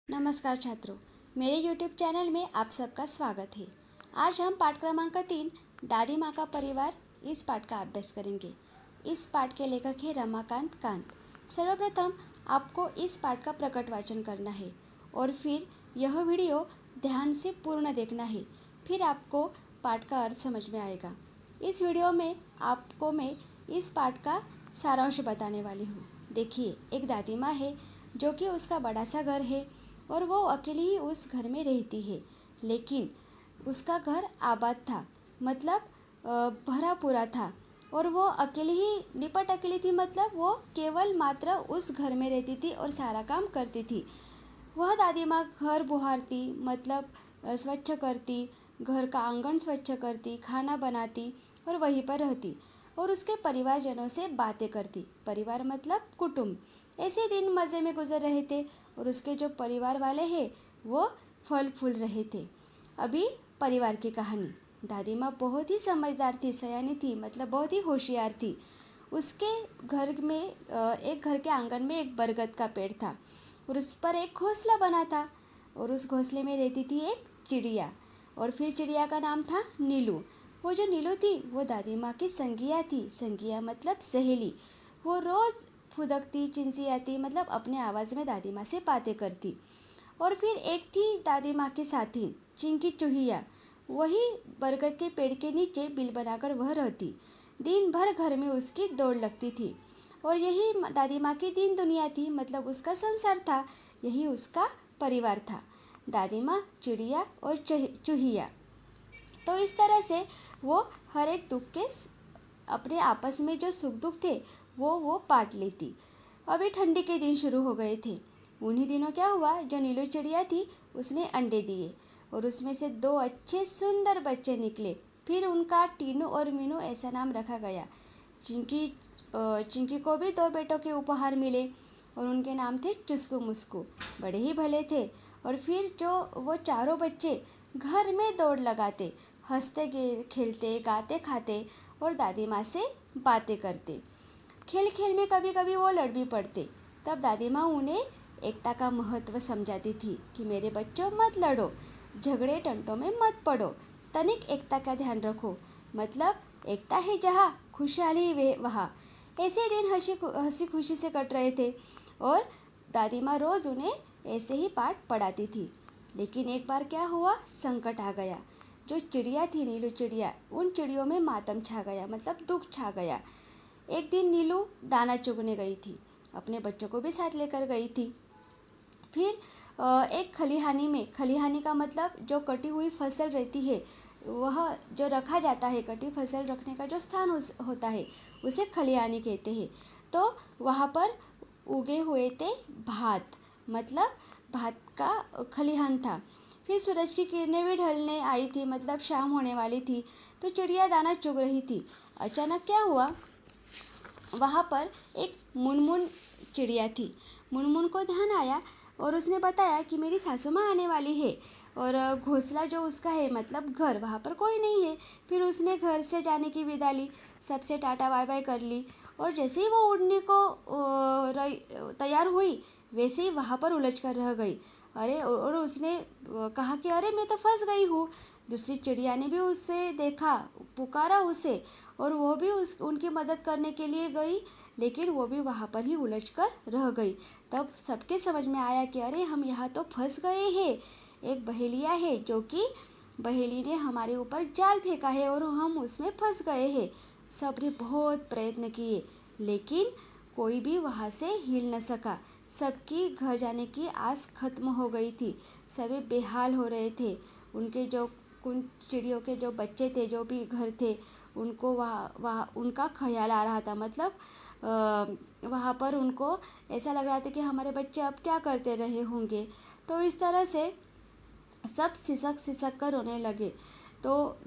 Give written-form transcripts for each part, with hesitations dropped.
नमस्कार छात्रों, मेरे YouTube चैनल में आप सबका स्वागत है। आज हम पाठ क्रमांक 3 दादी माँ का परिवार इस पाठ का अभ्यास करेंगे। इस पाठ के लेखक है रमाकांत कांत। सर्वप्रथम आपको इस पाठ का प्रकट वाचन करना है और फिर यह वीडियो ध्यान से पूर्ण देखना है। फिर आपको पाठ का अर्थ समझ में आएगा। इस वीडियो में आपको मैं इस पाठ का सारांश बताने वाली हूँ। देखिए, एक दादी माँ है जो कि उसका बड़ा सा घर है और वो अकेली ही उस घर में रहती है। लेकिन उसका घर आबाद था, मतलब भरा पूरा था और वो अकेली ही निपट अकेली थी, मतलब वो केवल मात्र उस घर में रहती थी और सारा काम करती थी। वह दादी माँ घर बुहारती, मतलब स्वच्छ करती, घर का आंगन स्वच्छ करती, खाना बनाती और वहीं पर रहती और उसके परिवारजनों से बातें करती। परिवार मतलब कुटुंब। ऐसे दिन मज़े में गुजर रहे थे और उसके जो परिवार वाले हैं वो फल फूल रहे थे। अभी परिवार की कहानी। दादी माँ बहुत ही समझदार थी, सयानी थी, मतलब बहुत ही होशियार थी। उसके घर में एक घर के आंगन में एक बरगद का पेड़ था और उस पर एक घोंसला बना था और उस घोंसले में रहती थी एक चिड़िया और फिर चिड़िया का नाम था नीलू। वो जो नीलू थी वो दादी माँ की संगिया थी। संगिया मतलब सहेली। वो रोज़ फुदकती चिंचियाती, मतलब अपने आवाज़ में दादी माँ से बातें करती। और फिर एक थी दादी माँ की साथी चिंकी चूहिया। वही बरगद के पेड़ के नीचे बिल बनाकर वह रहती। दिन भर घर में उसकी दौड़ लगती थी और यही दादी माँ की दीन दुनिया थी, मतलब उसका संसार था, यही उसका परिवार था। दादी माँ, चिड़िया और चूहिया। तो इस तरह से वो हर एक दुख के अपने आपस में जो सुख दुख थे वो बांट लेती। अभी ठंडी के दिन शुरू हो गए थे। उन्हीं दिनों क्या हुआ, जो नीलू चिड़िया थी उसने अंडे दिए और उसमें से 2 अच्छे सुंदर बच्चे निकले। फिर उनका टीनू और मीनू ऐसा नाम रखा गया। चिंकी को भी 2 बेटों के उपहार मिले और उनके नाम थे चुस्कू मुस्कू। बड़े ही भले थे। और फिर जो वो चारों बच्चे घर में दौड़ लगाते, हंसते खेलते गाते खाते और दादी माँ से बातें करते। खेल खेल में कभी कभी वो लड़ भी पड़ते। तब दादी माँ उन्हें एकता का महत्व समझाती थी कि मेरे बच्चों, मत लड़ो, झगड़े टंटों में मत पड़ो, तनिक एकता का ध्यान रखो, मतलब एकता है जहाँ खुशहाली वे वहाँ। ऐसे दिन हंसी खुशी से कट रहे थे और दादी माँ रोज़ उन्हें ऐसे ही पाठ पढ़ाती थी। लेकिन एक बार क्या हुआ, संकट आ गया। जो चिड़िया थी नीलू चिड़िया, उन चिड़ियों में मातम छा गया, मतलब दुख छा गया। एक दिन नीलू दाना चुगने गई थी, अपने बच्चों को भी साथ लेकर गई थी। फिर एक खलिहानी का मतलब जो कटी हुई फसल रहती है, वह जो रखा जाता है, कटी फसल रखने का जो स्थान होता है उसे खलिहानी कहते हैं। तो वहाँ पर उगे हुए थे भात, मतलब भात का खलिहान था। फिर सूरज की किरणें भी ढलने आई थी, मतलब शाम होने वाली थी। तो चिड़िया दाना चुग रही थी। अचानक क्या हुआ, वहाँ पर एक मुनमुन चिड़िया थी। मुनमुन को ध्यान आया और उसने बताया कि मेरी सासू माँ आने वाली है और घोंसला जो उसका है, मतलब घर, वहाँ पर कोई नहीं है। फिर उसने घर से जाने की विदा ली, सबसे टाटा बाय बाय कर ली और जैसे ही वो उड़ने को तैयार हुई, वैसे ही वहाँ पर उलझ कर रह गई। अरे, और उसने कहा कि अरे मैं तो फंस गई हूँ। दूसरी चिड़िया ने भी उसे देखा, पुकारा उसे और वो भी उनकी मदद करने के लिए गई, लेकिन वो भी वहाँ पर ही उलझ कर रह गई। तब सबके समझ में आया कि अरे, हम यहाँ तो फंस गए हैं। एक बहेलिया है जो कि बहेली ने हमारे ऊपर जाल फेंका है और हम उसमें फंस गए हैं। सबने बहुत प्रयत्न किए, लेकिन कोई भी वहाँ से हिल न सका। सबकी घर जाने की आस खत्म हो गई थी। सभी बेहाल हो रहे थे। उनके जो उन चिड़ियों के जो बच्चे थे, जो भी घर थे, उनको वहाँ उनका ख्याल आ रहा था, मतलब वहाँ पर उनको ऐसा लग रहा था कि हमारे बच्चे अब क्या करते रहे होंगे। तो इस तरह से सब सिसक सिसक कर रोने लगे। तो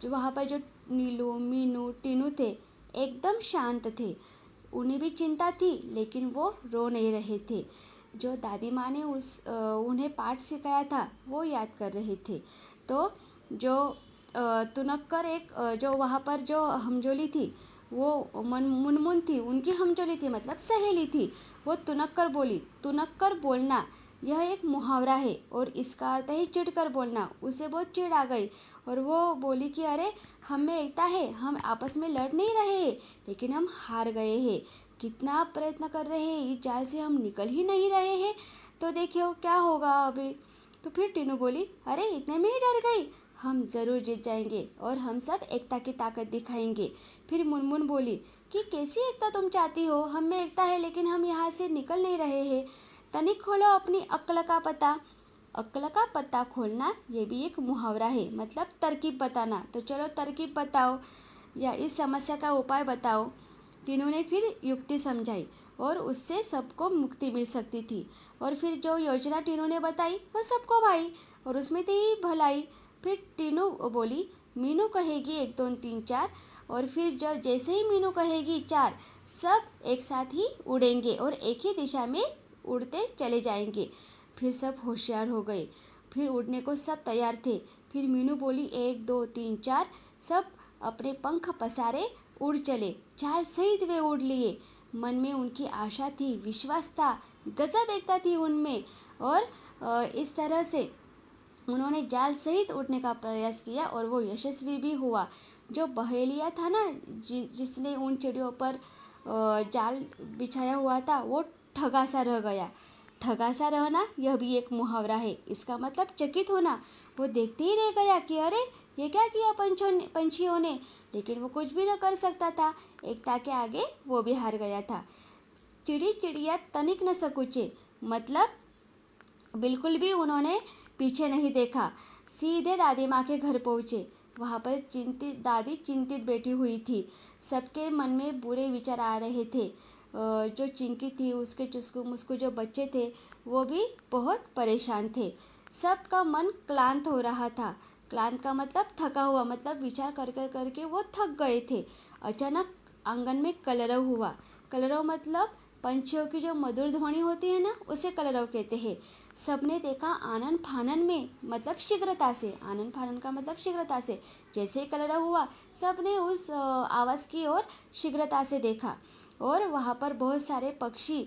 जो वहाँ पर जो नीलू मीनू टीनू थे, एकदम शांत थे। उन्हें भी चिंता थी, लेकिन वो रो नहीं रहे थे। जो दादी माँ ने उन्हें पाठ सिखाया था वो याद कर रहे थे। तो जो तुनक्कर जो वहाँ पर जो हमजोली थी, वो मुनमुन थी, उनकी हमजोली थी, मतलब सहेली थी। वो तुनक्कर बोली, तुनक्कर बोलना, यह एक मुहावरा है और इसका अर्थ है चिढ़ कर बोलना। उसे बहुत चिढ़ आ गई और वो बोली कि अरे हम में एकता है, हम आपस में लड़ नहीं रहे हैं लेकिन हम हार गए हैं। कितना प्रयत्न कर रहे हैं, इस जाल से हम निकल ही नहीं रहे हैं, तो देखियो क्या होगा अभी। तो फिर टीनू बोली अरे इतने में ही डर गई, हम ज़रूर जीत जाएंगे और हम सब एकता की ताकत दिखाएंगे। फिर मुनमुन बोली कि कैसी एकता तुम चाहती हो, हम में एकता है लेकिन हम यहाँ से निकल नहीं रहे हैं। तनिक खोलो अपनी अक्ल का पता। अक्ल का पता खोलना ये भी एक मुहावरा है, मतलब तरकीब बताना। तो चलो तरकीब बताओ या इस समस्या का उपाय बताओ। टीनू ने फिर युक्ति समझाई और उससे सबको मुक्ति मिल सकती थी। और फिर जो योजना टीनू ने बताई वो सबको भाई और उसमें थी भलाई। फिर टीनू बोली मीनू कहेगी 1 2 3 4 और फिर जब जैसे ही मीनू कहेगी 4 सब एक साथ ही उड़ेंगे और एक ही दिशा में उड़ते चले जाएंगे। फिर सब होशियार हो गए, फिर उड़ने को सब तैयार थे। फिर मीनू बोली 1 2 3 4, सब अपने पंख पसारे उड़ चले। 4 सहित वे उड़ लिए। मन में उनकी आशा थी, विश्वास था, गजब एकता थी उनमें। और इस तरह से उन्होंने जाल सहित उड़ने का प्रयास किया और वो यशस्वी भी हुआ। जो बहेलिया था ना, जिसने उन चिड़ियों पर जाल बिछाया हुआ था, वो ठगा सा रह गया। ठगा सा रहना यह भी एक मुहावरा है। इसका मतलब चकित होना। वो देखते ही रह गया कि अरे ये क्या किया पंछियों ने, लेकिन वो कुछ भी न कर सकता था। एकता के आगे वो भी हार गया था। चिड़ी चिड़िया तनिक न सकुचे, मतलब बिल्कुल भी उन्होंने पीछे नहीं देखा, सीधे दादी माँ के घर पहुँचे। वहाँ पर दादी चिंतित बैठी हुई थी। सबके मन में बुरे विचार आ रहे थे। जो चिंकी थी, उसके चुस्कू मुस्कू जो बच्चे थे, वो भी बहुत परेशान थे। सबका मन क्लांत हो रहा था। क्लांत का मतलब थका हुआ, मतलब विचार करके करके वो थक गए थे। अचानक आंगन में कलरव हुआ। कलरव मतलब पंछियों की जो मधुर ध्वनि होती है ना, उसे कलरव कहते हैं। सबने देखा आनन फानन में, मतलब शीघ्रता से। आनन फानन का मतलब शीघ्रता से। जैसे ही कलरव हुआ, सबने उस आवाज़ की ओर शीघ्रता से देखा और वहाँ पर बहुत सारे पंछी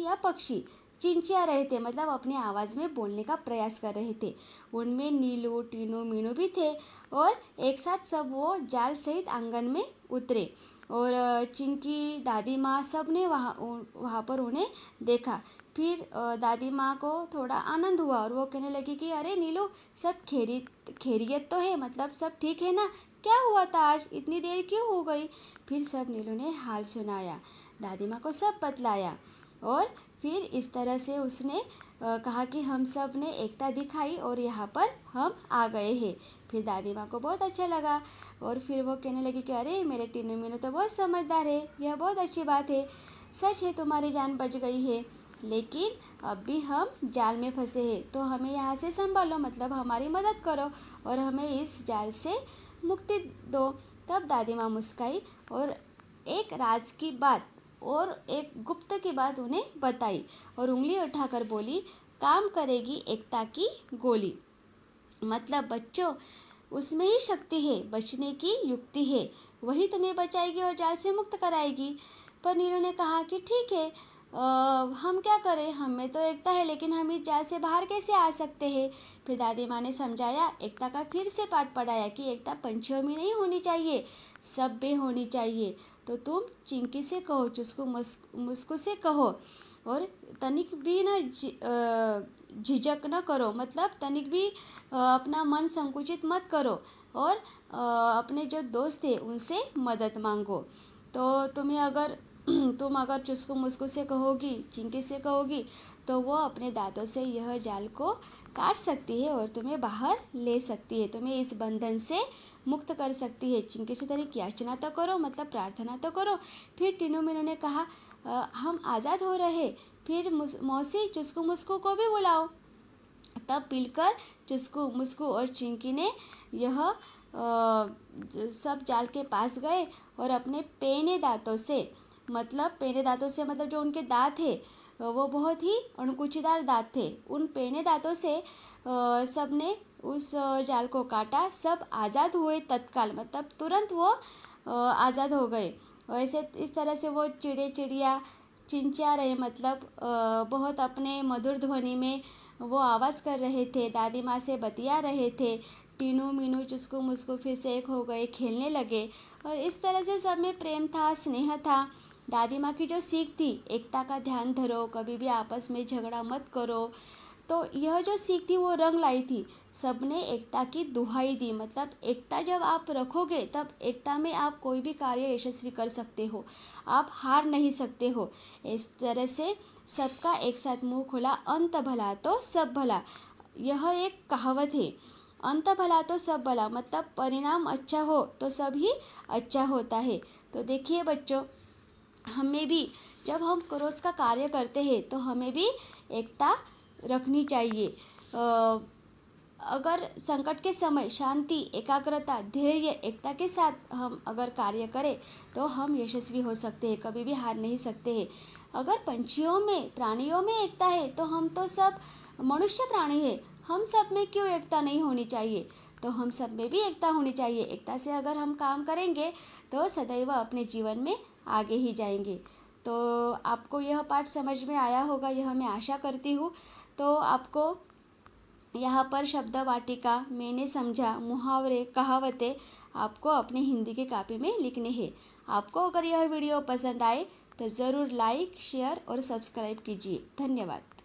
या पक्षी चिंचिया रहे थे, मतलब अपनी आवाज़ में बोलने का प्रयास कर रहे थे। उनमें नीलू, टीनू, मीनू भी थे और एक साथ सब वो जाल सहित आंगन में उतरे। और चिंकी, दादी माँ, सब ने वहाँ पर उन्हें देखा। फिर दादी माँ को थोड़ा आनंद हुआ और वो कहने लगी कि अरे नीलू, सब खैरियत तो है, मतलब सब ठीक है ना, क्या हुआ था आज, इतनी देर क्यों हो गई। फिर सब नीलू ने हाल सुनाया, दादी माँ को सब बतलाया। और फिर इस तरह से उसने कहा कि हम सब ने एकता दिखाई और यहाँ पर हम आ गए हैं। फिर दादी माँ को बहुत अच्छा लगा और फिर वो कहने लगी कि अरे मेरे टीनू मीनू तो बहुत समझदार है, यह बहुत अच्छी बात है। सच है तुम्हारी जान बच गई है, लेकिन अब भी हम जाल में फंसे हैं, तो हमें यहाँ से संभालो, मतलब हमारी मदद करो और हमें इस जाल से मुक्ति दो। तब दादी माँ मुस्काई और एक राज की बात और एक गुप्त की बात उन्हें बताई और उंगली उठाकर बोली, काम करेगी एकता की गोली। मतलब बच्चों, उसमें ही शक्ति है, बचने की युक्ति है, वही तुम्हें बचाएगी और जाल से मुक्त कराएगी। पर नीरू ने कहा कि ठीक है, हम क्या करें, हमें तो एकता है, लेकिन हम इस जाल से बाहर कैसे आ सकते हैं। फिर दादी माँ ने समझाया, एकता का फिर से पाठ पढ़ाया कि एकता पंछियों में नहीं होनी चाहिए, सब में होनी चाहिए। तो तुम चिंकी से कहो, चुस्कू मुस्कू से कहो और तनिक भी ना झिझक न करो, मतलब तनिक भी अपना मन संकुचित मत करो और अपने जो दोस्त थे उनसे मदद मांगो। तो तुम अगर चुस्कू मुस्कू से कहोगी, चिंकी से कहोगी, तो वो अपने दांतों से यह जाल को काट सकती है और तुम्हें बाहर ले सकती है, तुम्हें इस बंधन से मुक्त कर सकती है। चिंकी से तनिक याचना तो करो, मतलब प्रार्थना तो करो। फिर टीनू मीनू ने कहा, हम आज़ाद हो रहे। फिर मौसी चुस्कू मुस्कू को भी बुलाओ। तब मिलकर चुस्कू मुस्कू और चिंकी ने यह सब जाल के पास गए और अपने पेने दांतों से, मतलब जो उनके दांत थे वो बहुत ही अणकुचीदार दांत थे, उन पेने दांतों से सब ने उस जाल को काटा। सब आज़ाद हुए तत्काल, मतलब तुरंत वो आज़ाद हो गए। वैसे इस तरह से वो चिड़िया चिंचा रहे, मतलब बहुत अपने मधुर ध्वनि में वो आवाज़ कर रहे थे, दादी माँ से बतिया रहे थे। टीनू मीनू चुस्कू मुस्कू फिर से एक हो गए, खेलने लगे और इस तरह से सब में प्रेम था, स्नेह था। दादी माँ की जो सीख थी, एकता का ध्यान धरो, कभी भी आपस में झगड़ा मत करो, तो यह जो सीख थी वो रंग लाई थी। सबने एकता की दुहाई दी, मतलब एकता जब आप रखोगे तब एकता में आप कोई भी कार्य यशस्वी कर सकते हो, आप हार नहीं सकते हो। इस तरह से सबका एक साथ मुंह खुला, अंत भला तो सब भला, यह एक कहावत है। अंत भला तो सब भला, मतलब परिणाम अच्छा हो तो सब ही अच्छा होता है। तो देखिए बच्चों, हमें भी जब हम रोज़ का कार्य करते हैं तो हमें भी एकता रखनी चाहिए। अगर संकट के समय शांति, एकाग्रता, धैर्य, एकता के साथ हम अगर कार्य करें तो हम यशस्वी हो सकते हैं, कभी भी हार नहीं सकते हैं। अगर पंछियों में, प्राणियों में एकता है तो हम तो सब मनुष्य प्राणी हैं, हम सब में क्यों एकता नहीं होनी चाहिए? तो हम सब में भी एकता होनी चाहिए। एकता से अगर हम काम करेंगे तो सदैव अपने जीवन में आगे ही जाएंगे। तो आपको यह पाठ समझ में आया होगा, यह मैं आशा करती हूँ। तो आपको यहाँ पर शब्द वाटिका, मैंने समझा, मुहावरे, कहावतें आपको अपने हिंदी की कॉपी में लिखने हैं। आपको अगर यह वीडियो पसंद आए तो ज़रूर लाइक, शेयर और सब्सक्राइब कीजिए। धन्यवाद।